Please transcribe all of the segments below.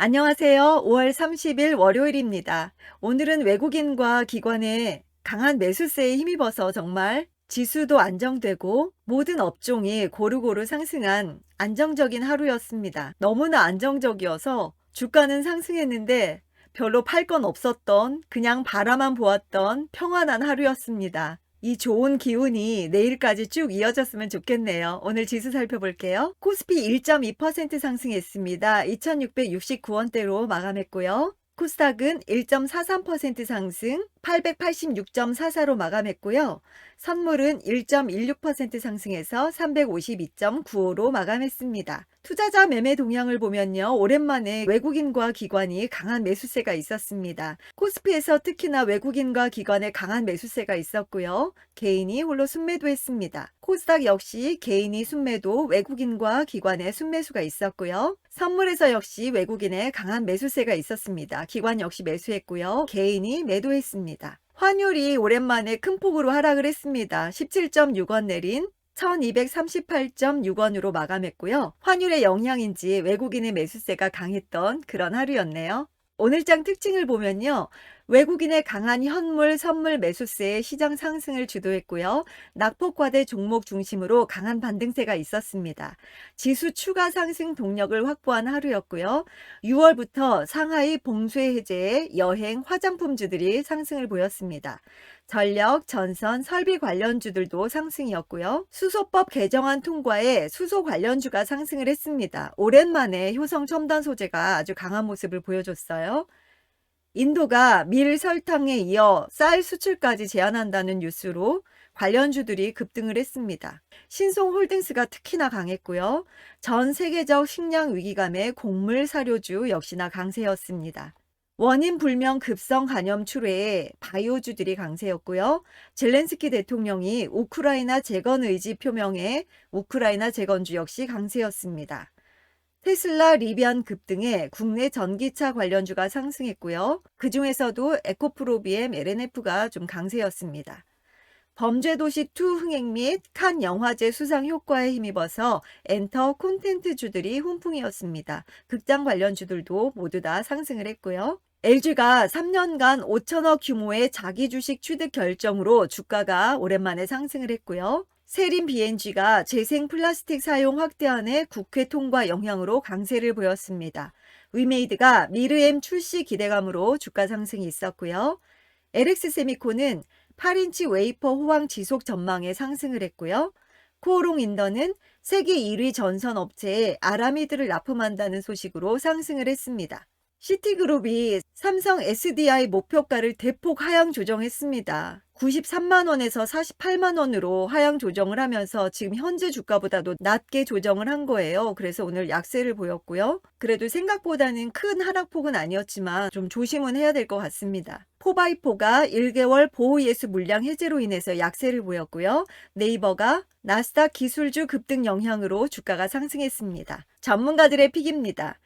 안녕하세요. 5월 30일 월요일입니다. 오늘은 외국인과 기관의 강한 매수세에 힘입어서 정말 지수도 안정되고 모든 업종이 고루고루 상승한 안정적인 하루였습니다. 너무나 안정적이어서 주가는 상승했는데 별로 팔 건 없었던, 그냥 바라만 보았던 평안한 하루였습니다. 이 좋은 기운이 내일까지 쭉 이어졌으면 좋겠네요. 오늘 지수 살펴볼게요. 코스피 1.2% 상승했습니다. 2669원대로 마감했고요. 코스닥은 1.43% 상승 886.44로 마감했고요. 선물은 1.16% 상승해서 352.95로 마감했습니다. 투자자 매매 동향을 보면요. 오랜만에 외국인과 기관이 강한 매수세가 있었습니다. 코스피에서 특히나 외국인과 기관의 강한 매수세가 있었고요. 개인이 홀로 순매도했습니다. 코스닥 역시 개인이 순매도, 외국인과 기관의 순매수가 있었고요. 선물에서 역시 외국인의 강한 매수세가 있었습니다. 기관 역시 매수했고요. 개인이 매도했습니다. 환율이 오랜만에 큰 폭으로 하락을 했습니다. 17.6원 내린 1238.6원으로 마감했고요. 환율의 영향인지 외국인의 매수세가 강했던 그런 하루였네요. 오늘장 특징을 보면요. 외국인의 강한 현물, 선물 매수세에 시장 상승을 주도했고요. 낙폭과대 종목 중심으로 강한 반등세가 있었습니다. 지수 추가 상승 동력을 확보한 하루였고요. 6월부터 상하이 봉쇄 해제에 여행, 화장품주들이 상승을 보였습니다. 전력, 전선, 설비 관련주들도 상승이었고요. 수소법 개정안 통과에 수소 관련주가 상승을 했습니다. 오랜만에 효성 첨단 소재가 아주 강한 모습을 보여줬어요. 인도가 밀, 설탕에 이어 쌀 수출까지 제한한다는 뉴스로 관련주들이 급등을 했습니다. 신송홀딩스가 특히나 강했고요. 전 세계적 식량 위기감에 곡물 사료주 역시나 강세였습니다. 원인 불명 급성 간염 출회에 바이오주들이 강세였고요. 젤렌스키 대통령이 우크라이나 재건 의지 표명에 우크라이나 재건주 역시 강세였습니다. 테슬라, 리비안 급등에 국내 전기차 관련주가 상승했고요. 그 중에서도 에코프로비엠, LNF가 좀 강세였습니다. 범죄도시 2 흥행 및 칸 영화제 수상 효과에 힘입어서 엔터 콘텐츠주들이 훈풍이었습니다. 극장 관련주들도 모두 다 상승을 했고요. LG가 3년간 5천억 규모의 자기 주식 취득 결정으로 주가가 오랜만에 상승을 했고요. 세린 BNG가 재생 플라스틱 사용 확대안의 국회 통과 영향으로 강세를 보였습니다. 위메이드가 미르엠 출시 기대감으로 주가 상승이 있었고요. LX세미콘은 8인치 웨이퍼 호황 지속 전망에 상승을 했고요. 코오롱 인더는 세계 1위 전선 업체에 아라미드를 납품한다는 소식으로 상승을 했습니다. 시티그룹이 삼성 SDI 목표가를 대폭 하향 조정했습니다. 93만원에서 48만원으로 하향 조정을 하면서 지금 현재 주가보다도 낮게 조정을 한 거예요. 그래서 오늘 약세를 보였고요. 그래도 생각보다는 큰 하락폭은 아니었지만 좀 조심은 해야 될 것 같습니다. 포바이포가 1개월 보호예수 물량 해제로 인해서 약세를 보였고요. 네이버가 나스닥 기술주 급등 영향으로 주가가 상승했습니다. 전문가들의 픽입니다.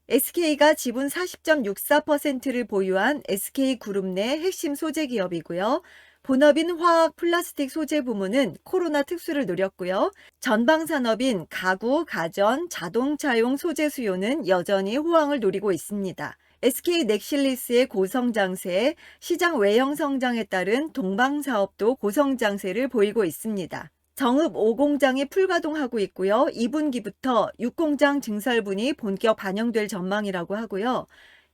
SK가 지분 40.64%를 보유한 SK그룹 내 핵심 소재 기업이고요. 본업인 화학 플라스틱 소재 부문은 코로나 특수를 노렸고요. 전방 산업인 가구, 가전, 자동차용 소재 수요는 여전히 호황을 노리고 있습니다. SK넥실리스의 고성장세, 시장 외형 성장에 따른 동방사업도 고성장세를 보이고 있습니다. 정읍 5공장이 풀가동하고 있고요. 2분기부터 6공장 증설분이 본격 반영될 전망이라고 하고요.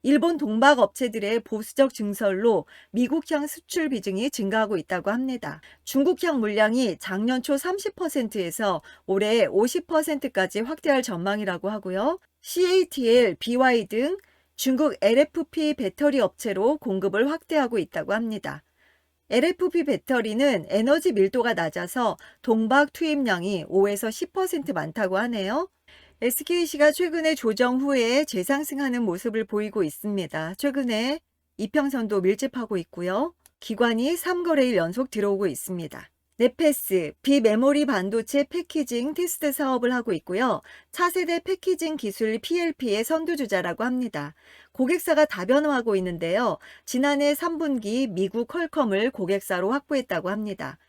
일본 동박 업체들의 보수적 증설로 미국향 수출 비중이 증가하고 있다고 합니다. 중국향 물량이 작년 초 30%에서 올해 50%까지 확대할 전망이라고 하고요. CATL, BY 등 중국 LFP 배터리 업체로 공급을 확대하고 있다고 합니다. LFP 배터리는 에너지 밀도가 낮아서 동박 투입량이 5에서 10% 많다고 하네요. SKC가 최근에 조정 후에 재상승하는 모습을 보이고 있습니다. 최근에 이평선도 밀집하고 있고요. 기관이 3거래일 연속 들어오고 있습니다. 네페스, 비메모리 반도체 패키징 테스트 사업을 하고 있고요. 차세대 패키징 기술 PLP의 선두주자라고 합니다. 고객사가 다변화하고 있는데요. 지난해 3분기 미국 퀄컴을 고객사로 확보했다고 합니다.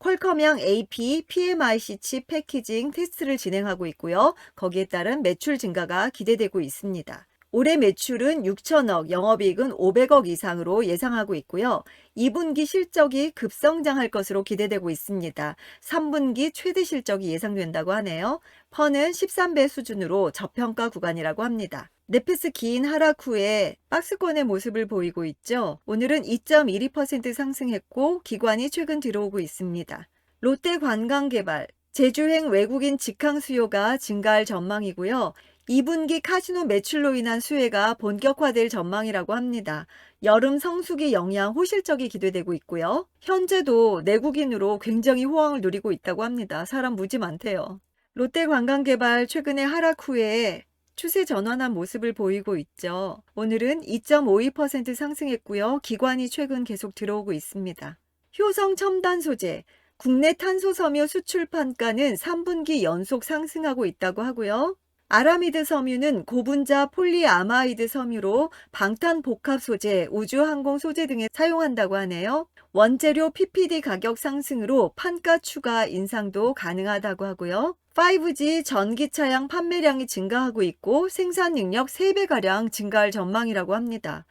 퀄컴형 AP, PMIC 칩 패키징 테스트를 진행하고 있고요. 거기에 따른 매출 증가가 기대되고 있습니다. 올해 매출은 6천억, 영업이익은 500억 이상으로 예상하고 있고요. 2분기 실적이 급성장할 것으로 기대되고 있습니다. 3분기 최대 실적이 예상된다고 하네요. 펀은 13배 수준으로 저평가 구간이라고 합니다. 네페스 긴 하락 후에 박스권의 모습을 보이고 있죠. 오늘은 2.12% 상승했고 기관이 최근 들어오고 있습니다. 롯데관광개발, 제주행 외국인 직항 수요가 증가할 전망이고요. 2분기 카지노 매출로 인한 수혜가 본격화될 전망이라고 합니다. 여름 성수기 영향 호실적이 기대되고 있고요. 현재도 내국인으로 굉장히 호황을 누리고 있다고 합니다. 사람 무지 많대요. 롯데관광개발 최근에 하락 후에 추세 전환한 모습을 보이고 있죠. 오늘은 2.52% 상승했고요. 기관이 최근 계속 들어오고 있습니다. 효성 첨단 소재, 국내 탄소 섬유 수출 판가는 3분기 연속 상승하고 있다고 하고요. 아라미드 섬유는 고분자 폴리아마이드 섬유로 방탄 복합 소재, 우주항공 소재 등에 사용한다고 하네요. 원재료 PPD 가격 상승으로 판가 추가 인상도 가능하다고 하고요. 5G 전기차량 판매량이 증가하고 있고 생산 능력 3배가량 증가할 전망이라고 합니다.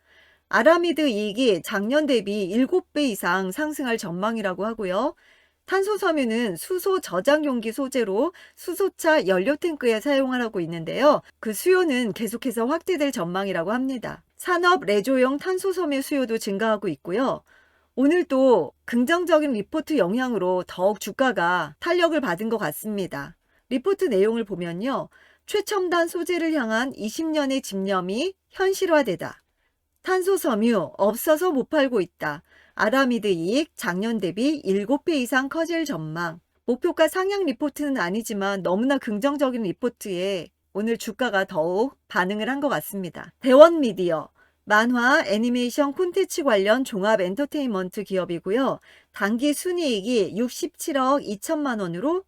아라미드 이익이 작년 대비 7배 이상 상승할 전망이라고 하고요. 탄소섬유는 수소 저장 용기 소재로 수소차 연료 탱크에 사용하고 있는데요. 그 수요는 계속해서 확대될 전망이라고 합니다. 산업 레조용 탄소섬유 수요도 증가하고 있고요. 오늘 또 긍정적인 리포트 영향으로 더욱 주가가 탄력을 받은 것 같습니다. 리포트 내용을 보면요. 최첨단 소재를 향한 20년의 집념이 현실화되다. 탄소섬유 없어서 못 팔고 있다. 아라미드 이익 작년 대비 7배 이상 커질 전망. 목표가 상향 리포트는 아니지만 너무나 긍정적인 리포트에 오늘 주가가 더욱 반응을 한 것 같습니다. 대원미디어, 만화, 애니메이션 콘텐츠 관련 종합 엔터테인먼트 기업이고요. 당기 순이익이 67억 2천만 원으로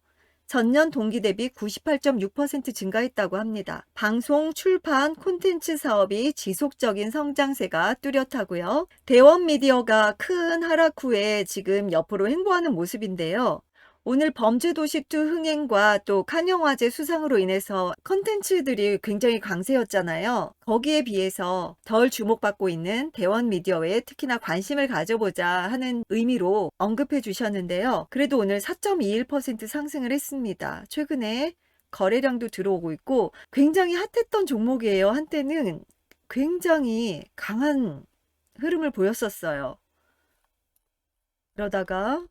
전년 동기 대비 98.6% 증가했다고 합니다. 방송, 출판, 콘텐츠 사업이 지속적인 성장세가 뚜렷하고요. 대원미디어가 큰 하락 후에 지금 옆으로 횡보하는 모습인데요. 오늘 범죄도시2 흥행과 또 칸영화제 수상으로 인해서 컨텐츠들이 굉장히 강세였잖아요. 거기에 비해서 덜 주목받고 있는 대원미디어에 특히나 관심을 가져보자 하는 의미로 언급해 주셨는데요. 그래도 오늘 4.21% 상승을 했습니다. 최근에 거래량도 들어오고 있고 굉장히 핫했던 종목이에요. 한때는 굉장히 강한 흐름을 보였었어요. 그러다가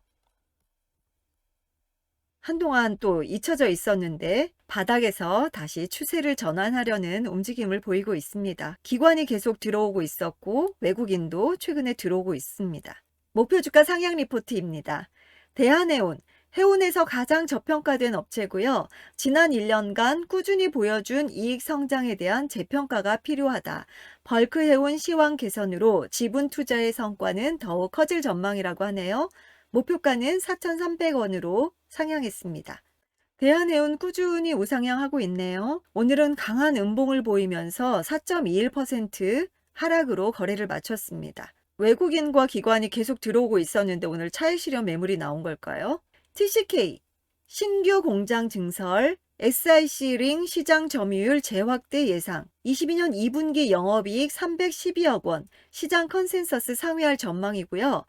한동안 또 잊혀져 있었는데 바닥에서 다시 추세를 전환하려는 움직임을 보이고 있습니다. 기관이 계속 들어오고 있었고 외국인도 최근에 들어오고 있습니다. 목표 주가 상향 리포트입니다. 대한해운, 해운에서 가장 저평가된 업체고요. 지난 1년간 꾸준히 보여준 이익 성장에 대한 재평가가 필요하다. 벌크해운 시황 개선으로 지분 투자의 성과는 더욱 커질 전망이라고 하네요. 목표가는 4,300원으로 상향했습니다. 대한해운 꾸준히 우상향하고 있네요. 오늘은 강한 음봉을 보이면서 4.21% 하락으로 거래를 마쳤습니다. 외국인과 기관이 계속 들어오고 있었는데 오늘 차익 실현 매물이 나온 걸까요? TCK, 신규 공장 증설, SIC 링 시장 점유율 재확대 예상, 22년 2분기 영업이익 312억 원, 시장 컨센서스 상회할 전망이고요.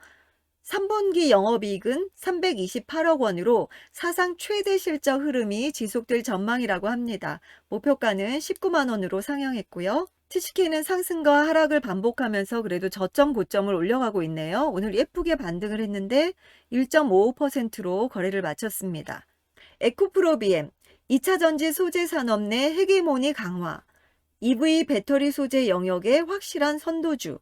3분기 영업이익은 328억 원으로 사상 최대 실적 흐름이 지속될 전망이라고 합니다. 목표가는 19만 원으로 상향했고요. TCK는 상승과 하락을 반복하면서 그래도 저점 고점을 올려가고 있네요. 오늘 예쁘게 반등을 했는데 1.55%로 거래를 마쳤습니다. 에코프로비엠, 2차전지 소재 산업 내 헤게모니 강화, EV 배터리 소재 영역의 확실한 선도주,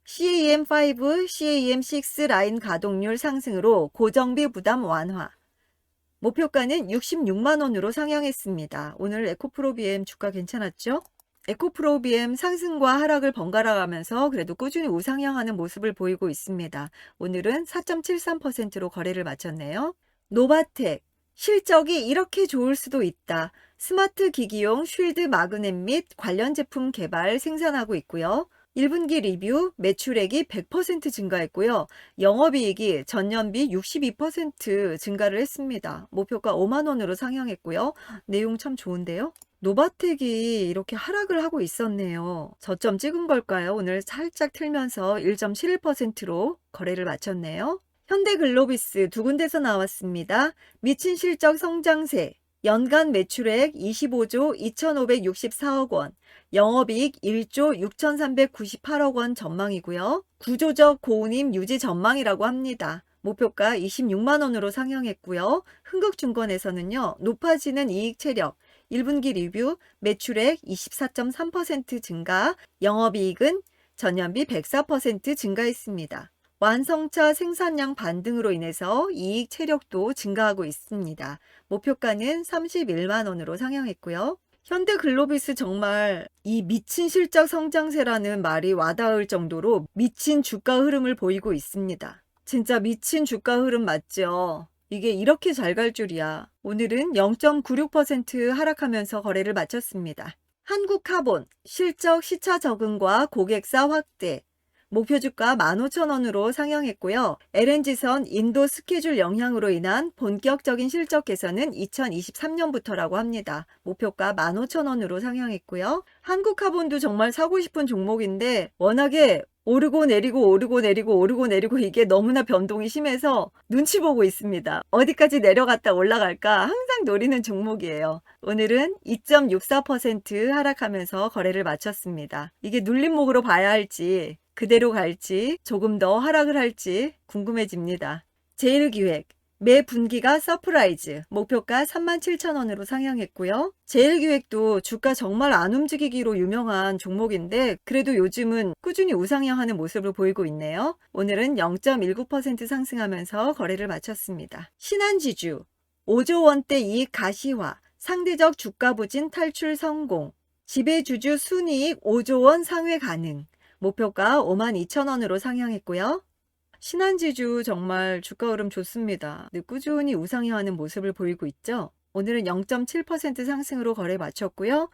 CAM5, CAM6 라인 가동률 상승으로 고정비 부담 완화. 목표가는 66만 원으로 상향했습니다. 오늘 에코프로비엠 주가 괜찮았죠? 에코프로비엠 상승과 하락을 번갈아 가면서 그래도 꾸준히 우상향하는 모습을 보이고 있습니다. 오늘은 4.73%로 거래를 마쳤네요. 노바텍, 실적이 이렇게 좋을 수도 있다. 스마트 기기용 쉴드 마그넷 및 관련 제품 개발 생산하고 있고요. 1분기 리뷰 매출액이 100% 증가했고요. 영업이익이 전년비 62% 증가를 했습니다. 목표가 5만 원으로 상향했고요. 내용 참 좋은데요. 노바텍이 이렇게 하락을 하고 있었네요. 저점 찍은 걸까요? 오늘 살짝 틀면서 1.71%로 거래를 마쳤네요. 현대글로비스 두 군데서 나왔습니다. 미친 실적 성장세, 연간 매출액 25조 2,564억 원, 영업이익 1조 6,398억 원 전망이고요. 구조적 고운임 유지 전망이라고 합니다. 목표가 26만 원으로 상향했고요. 흥국증권에서는요. 높아지는 이익 체력, 1분기 리뷰 매출액 24.3% 증가, 영업이익은 전년비 104% 증가했습니다. 완성차 생산량 반등으로 인해서 이익 체력도 증가하고 있습니다. 목표가는 31만 원으로 상향했고요. 현대글로비스 정말 이 미친 실적 성장세라는 말이 와닿을 정도로 미친 주가 흐름을 보이고 있습니다. 진짜 미친 주가 흐름 맞죠? 이게 이렇게 잘 갈 줄이야. 오늘은 0.96% 하락하면서 거래를 마쳤습니다. 한국카본 실적 시차 적응과 고객사 확대, 목표 주가 15,000원으로 상향했고요. LNG선 인도 스케줄 영향으로 인한 본격적인 실적 개선은 2023년부터라고 합니다. 목표가 15,000원으로 상향했고요. 한국카본도 정말 사고 싶은 종목인데 워낙에 오르고 내리고 오르고 내리고 오르고 내리고 이게 너무나 변동이 심해서 눈치 보고 있습니다. 어디까지 내려갔다 올라갈까 항상 노리는 종목이에요. 오늘은 2.64% 하락하면서 거래를 마쳤습니다. 이게 눌림목으로 봐야 할지 그대로 갈지 조금 더 하락을 할지 궁금해집니다. 제일기획 매 분기가 서프라이즈 목표가 37,000원으로 상향했고요. 제일기획도 주가 정말 안 움직이기로 유명한 종목인데 그래도 요즘은 꾸준히 우상향하는 모습을 보이고 있네요. 오늘은 0.19% 상승하면서 거래를 마쳤습니다. 신한지주 5조 원대 이익 가시화 상대적 주가 부진 탈출 성공 지배주주 순이익 5조 원 상회 가능 목표가 52,000원으로 상향했고요. 신한지주 정말 주가 흐름 좋습니다. 꾸준히 우상향하는 모습을 보이고 있죠. 오늘은 0.7% 상승으로 거래 마쳤고요.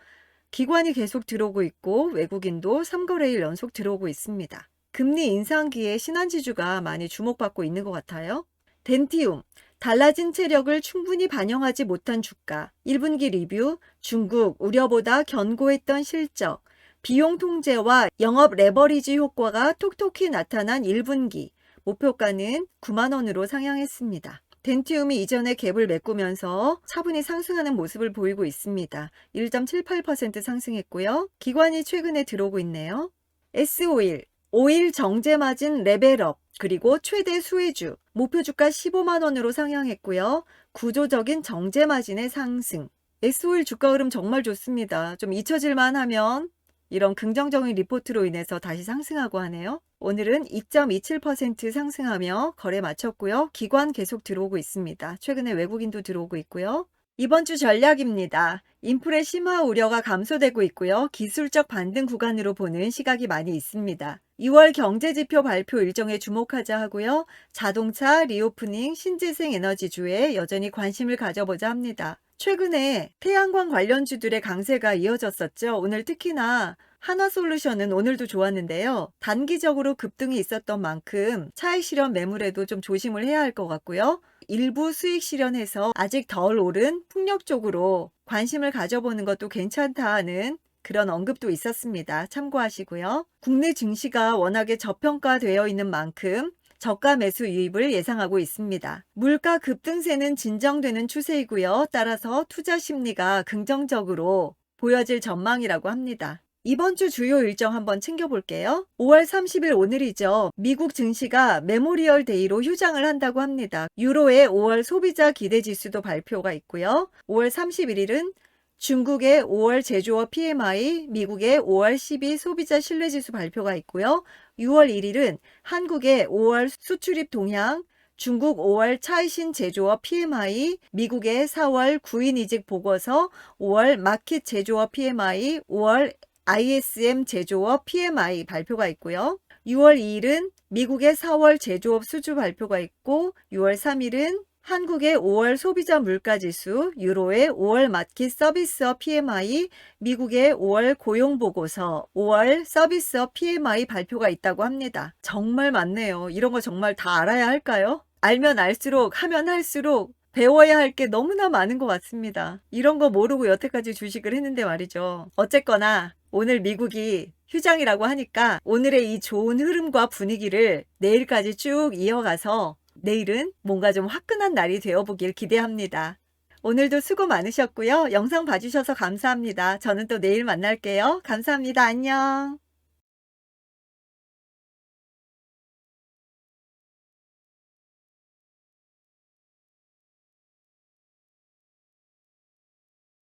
기관이 계속 들어오고 있고 외국인도 3거래일 연속 들어오고 있습니다. 금리 인상기에 신한지주가 많이 주목받고 있는 것 같아요. 덴티움 달라진 체력을 충분히 반영하지 못한 주가 1분기 리뷰 중국 우려보다 견고했던 실적 비용 통제와 영업 레버리지 효과가 톡톡히 나타난 1분기 목표가는 9만 원으로 상향했습니다. 덴티움이 이전에 갭을 메꾸면서 차분히 상승하는 모습을 보이고 있습니다. 1.78% 상승했고요. 기관이 최근에 들어오고 있네요. S오일, 오일 정제 마진 레벨업, 그리고 최대 수혜주, 목표 주가 15만 원으로 상향했고요. 구조적인 정제 마진의 상승. S오일 주가 흐름 정말 좋습니다. 좀 잊혀질만 하면 이런 긍정적인 리포트로 인해서 다시 상승하고 하네요. 오늘은 2.27% 상승하며 거래 마쳤고요. 기관 계속 들어오고 있습니다. 최근에 외국인도 들어오고 있고요. 이번 주 전략입니다. 인플레 심화 우려가 감소되고 있고요. 기술적 반등 구간으로 보는 시각이 많이 있습니다. 2월 경제지표 발표 일정에 주목하자 하고요. 자동차, 리오프닝, 신재생 에너지주에 여전히 관심을 가져보자 합니다. 최근에 태양광 관련주들의 강세가 이어졌었죠. 오늘 특히나 한화솔루션은 오늘도 좋았는데요. 단기적으로 급등이 있었던 만큼 차익 실현 매물에도 좀 조심을 해야 할 것 같고요. 일부 수익 실현해서 아직 덜 오른 풍력 쪽으로 관심을 가져보는 것도 괜찮다 하는 그런 언급도 있었습니다. 참고하시고요. 국내 증시가 워낙에 저평가되어 있는 만큼 저가 매수 유입을 예상하고 있습니다. 물가 급등세는 진정되는 추세이고요. 따라서 투자 심리가 긍정적으로 보여질 전망이라고 합니다. 이번 주 주요 일정 한번 챙겨볼게요. 5월 30일 오늘이죠. 미국 증시가 메모리얼 데이로 휴장을 한다고 합니다. 유로의 5월 소비자 기대지수도 발표가 있고요. 5월 31일은 중국의 5월 제조업 PMI, 미국의 5월 12 소비자 신뢰지수 발표가 있고요. 6월 1일은 한국의 5월 수출입 동향, 중국 5월 차이신 제조업 PMI, 미국의 4월 구인이직 보고서, 5월 마켓 제조업 PMI, 5월 ISM 제조업 PMI 발표가 있고요. 6월 2일은 미국의 4월 제조업 수주 발표가 있고 6월 3일은 한국의 5월 소비자 물가지수, 유로의 5월 마켓 서비스업 PMI, 미국의 5월 고용보고서, 5월 서비스업 PMI 발표가 있다고 합니다. 정말 많네요. 이런 거 정말 다 알아야 할까요? 알면 알수록, 하면 할수록 배워야 할 게 너무나 많은 것 같습니다. 이런 거 모르고 여태까지 주식을 했는데 말이죠. 어쨌거나 오늘 미국이 휴장이라고 하니까 오늘의 이 좋은 흐름과 분위기를 내일까지 쭉 이어가서 내일은 뭔가 좀 화끈한 날이 되어보길 기대합니다. 오늘도 수고 많으셨고요. 영상 봐주셔서 감사합니다. 저는 또 내일 만날게요. 감사합니다. 안녕.